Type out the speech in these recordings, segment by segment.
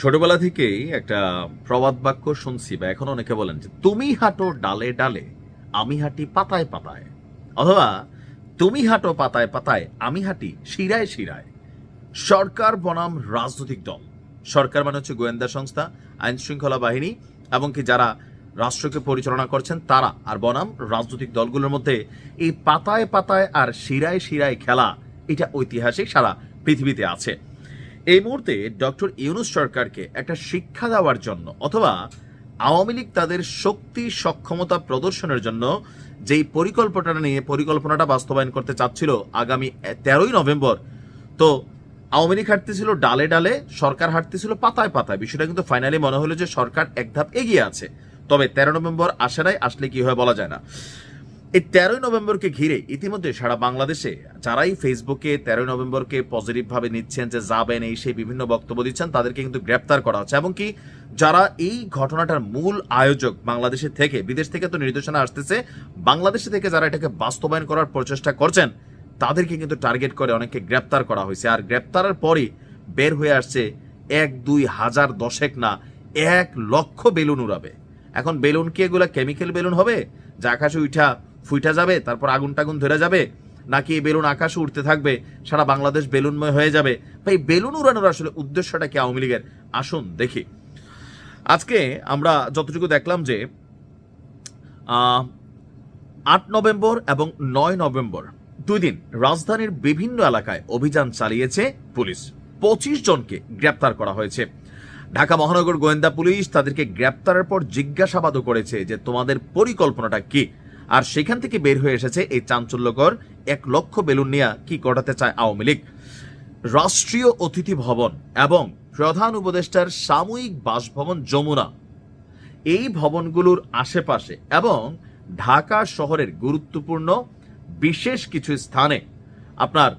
ছোটবেলা থেকেই একটা প্রবাদ বাক্য শুনছি বা এখন অনেকে বলেন যে তুমি হাঁটো ডালে ডালে আমি হাঁটি পাতায় পাতায়, অথবা তুমি হাঁটো পাতায় পাতায় আমি হাঁটি শিরায় শিরায়। সরকার বনাম রাজনৈতিক দল, সরকার মানে হচ্ছে গোয়েন্দা সংস্থা, আইন শৃঙ্খলা বাহিনী এবং কি যারা রাষ্ট্রকে পরিচালনা করছেন তারা, আর বনাম রাজনৈতিক দলগুলোর মধ্যে এই পাতায় পাতায় আর শিরায় শিরায় খেলা, এটা ঐতিহাসিক, সারা পৃথিবীতে আছে। এই মুহূর্তে ডক্টর ইউনূস সরকারকে একটা শিক্ষা দেওয়ার জন্য, অথবা আওয়ামী লীগ তাদের শক্তি সক্ষমতা প্রদর্শনের জন্য যেই পরিকল্পনাটা বাস্তবায়ন করতে চাচ্ছিল আগামী 13ই নভেম্বর, তো আওয়ামী লীগ হাঁটতেছিল ডালে ডালে, সরকার হাঁটতেছিল পাতায় পাতায়। বিষয়টা কিন্তু ফাইনালি মনে হলো যে সরকার এক ধাপ এগিয়ে আছে, তবে 13 নভেম্বর আসে নাই, আসলে কি হয় বলা যায় না। এই 13ই নভেম্বরকে ঘিরে ইতিমধ্যে সারা বাংলাদেশে যারাই ফেসবুকে 13ই নভেম্বরকে পজিটিভভাবে নিচ্ছেন, যে যাবেন এই সেই বিভিন্ন বক্তব্য দিচ্ছেন, তাদেরকে কিন্তু গ্রেপ্তার করা হচ্ছে। এবং কি যারা এই ঘটনাটার মূল আয়োজক, বাংলাদেশের থেকে, বিদেশ থেকে তো নির্দেশনা আসতেছে, বাংলাদেশে থেকে যারা এটাকে বাস্তবায়ন করার প্রচেষ্টা করছেন তাদেরকে কিন্তু টার্গেট করে অনেককে গ্রেপ্তার করা হয়েছে। আর গ্রেপ্তারের পরই বের হয়ে আসছে 1-2 হাজার, 10 না 1 লক্ষ বেলুন উড়াবে। এখন বেলুন কি এগুলা কেমিক্যাল বেলুন হবে যা আকাশে ফুইটা যাবে, তারপর আগুন টাগুন ধরে যাবে, নাকি এই বেলুন আকাশে উঠতে থাকবে, সারা বাংলাদেশ বেলুনময় হয়ে যাবে? ভাই, বেলুন উড়ানোর আসলে উদ্দেশ্যটা কি আওয়ামী লীগের? আসুন দেখি। আজকে আমরা যতটুকু দেখলাম যে 8 নভেম্বর এবং 9 নভেম্বর 2 দিন রাজধানীর বিভিন্ন এলাকায় অভিযান চালিয়েছে পুলিশ। 25 জনকে গ্রেপ্তার করা হয়েছে। ঢাকা মহানগর গোয়েন্দা পুলিশ তাদেরকে গ্রেপ্তারের পর জিজ্ঞাসাবাদও করেছে যে তোমাদের পরিকল্পনাটা কি, আর সেখান থেকে বের হয়ে এসেছে এই চাঞ্চল্যকর 1 লক্ষ বেলুন নিয়ে কি করাতে চায় আওয়ামী লীগ। রাষ্ট্রীয় অতিথি ভবন এবং প্রধান উপদেষ্টার সাময়িক বাসভবন যমুনা, এই ভবনগুলোর আশেপাশে এবং ঢাকা শহরের গুরুত্বপূর্ণ বিশেষ কিছু স্থানে আপনার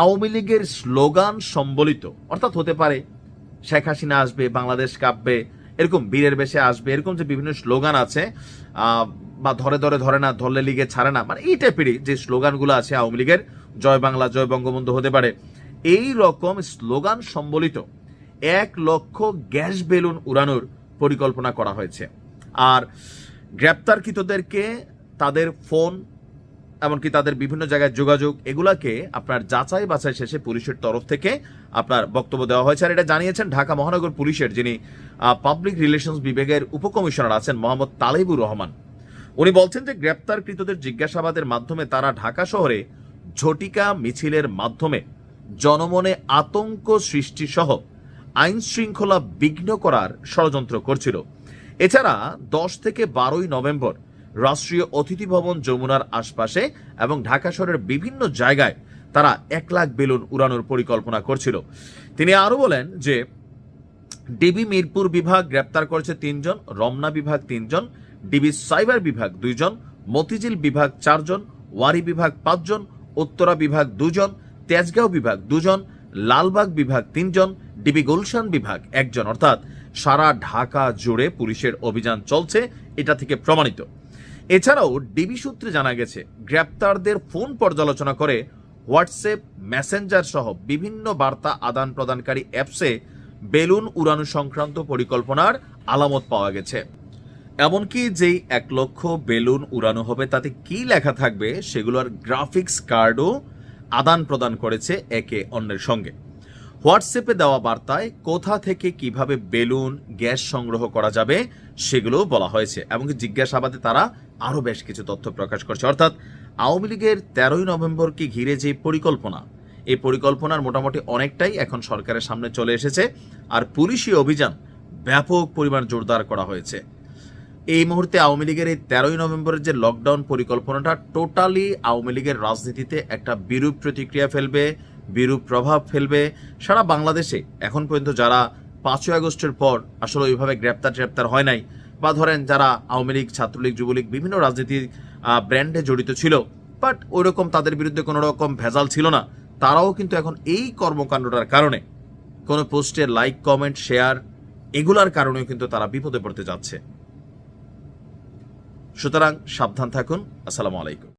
আওয়ামী লীগের স্লোগান সম্বলিত, অর্থাৎ হতে পারে শেখ হাসিনা আসবে, বাংলাদেশ কাঁপবে, এরকম বীরের বেশে আসবে, এরকম যে বিভিন্ন স্লোগান আছে, বা ধরে ধরে ধরে না, ধরলে লিগে ছাড়ে না, মানে এই টাইপেরই যে স্লোগানগুলো আছে আওয়ামী লীগের, জয় বাংলা, জয় বঙ্গবন্ধু হতে পারে, এই রকম স্লোগান সম্বলিত 1 লক্ষ গ্যাস বেলুন উড়ানোর পরিকল্পনা করা হয়েছে। আর গ্রেপ্তারকৃতদেরকে তাদের ফোন, এমনকি তাদের বিভিন্ন জায়গায় যোগাযোগ, এগুলাকে আপনার যাচাই বাছাই শেষে পুলিশের তরফ থেকে আপনার বক্তব্য দেওয়া হয়েছে। আর এটা জানিয়েছেন ঢাকা মহানগর পুলিশের যিনি পাবলিক রিলেশনস বিভাগের উপকমিশনার আছেন মোহাম্মদ তালেবুর রহমান। উনি বলছেন যে গ্রেপ্তারকৃতদের জিজ্ঞাসাবাদের মাধ্যমে তারা ঢাকা শহরে ঝটিকা মিছিলের মাধ্যমে জনমনে আতঙ্ক সৃষ্টি সহ আইন শৃঙ্খলা বিঘ্ন করার ষড়যন্ত্র করছিল। এছাড়া 10 থেকে 12ই নভেম্বর রাষ্ট্রীয় অতিথি ভবন যমুনার আশপাশে এবং ঢাকা শহরের বিভিন্ন জায়গায় তারা 1 লাখ বেলুন উড়ানোর পরিকল্পনা করছিল। তিনি আরো বলেন যে ডিবি মিরপুর বিভাগ গ্রেপ্তার করেছে 3 জন, রমনা বিভাগ 3 জন, ডিবি সাইবার বিভাগ 2 জন, মতিঝিল বিভাগ 4 জন, ওয়ারি বিভাগ 5 জন, উত্তরা বিভাগ 2 জন, তেজগাঁও বিভাগ 2 জন, লালবাগ বিভাগ 3 জন, ডিবি গুলশান বিভাগ 1 জন। অর্থাৎ সারা ঢাকা জুড়ে পুলিশের অভিযান চলছে, এটা থেকে প্রমাণিত। এছাড়াও ডিবি সূত্রে জানা গেছে গ্রেপ্তারদের ফোন পর্যালোচনা করে হোয়াটসঅ্যাপ, মেসেঞ্জার সহ বিভিন্ন বার্তা আদান প্রদানকারী অ্যাপসে বেলুন উড়ানো সংক্রান্ত পরিকল্পনার আলামত পাওয়া গেছে। এমনকি যেই 1 লক্ষ বেলুন উড়ানো হবে তাতে কি লেখা থাকবে সেগুলোর গ্রাফিক্স কার্ডও আদান প্রদান করেছে একে অন্যের সঙ্গে। হোয়াটসঅ্যাপে দেওয়া বার্তায় কোথা থেকে কিভাবে বেলুন, গ্যাস সংগ্রহ করা যাবে সেগুলোও বলা হয়েছে। এমনকি জিজ্ঞাসাবাদে তারা আরও বেশ কিছু তথ্য প্রকাশ করছে। অর্থাৎ আওয়ামী লীগের 13ই নভেম্বরকে ঘিরে যে পরিকল্পনা, এই পরিকল্পনার মোটামুটি অনেকটাই এখন সরকারের সামনে চলে এসেছে। আর পুলিশি অভিযান ব্যাপক পরিমাণ জোরদার করা হয়েছে। এই মুহূর্তে আওয়ামী লীগের এই 13ই নভেম্বরের যে লকডাউন পরিকল্পনাটা টোটালি আওয়ামী লীগের রাজনীতিতে একটা বিরূপ প্রতিক্রিয়া ফেলবে, বিরূপ প্রভাব ফেলবে। সারা বাংলাদেশে এখন পর্যন্ত যারা 5ই আগস্টের পর আসলে ওইভাবে গ্রেপ্তার হয় নাই, বা ধরেন যারা আওয়ামী লীগ, ছাত্রলীগ, যুবলীগ বিভিন্ন রাজনীতির ব্র্যান্ডে জড়িত ছিল, বাট ওইরকম তাদের বিরুদ্ধে কোনো রকম ভেজাল ছিল না, তারাও কিন্তু এখন এই কর্মকাণ্ডটার কারণে, কোনো পোস্টের লাইক, কমেন্ট, শেয়ার, এগুলার কারণেও কিন্তু তারা বিপদে পড়তে যাচ্ছে। সুতরাং সাবধান থাকুন। আসসালামু আলাইকুম।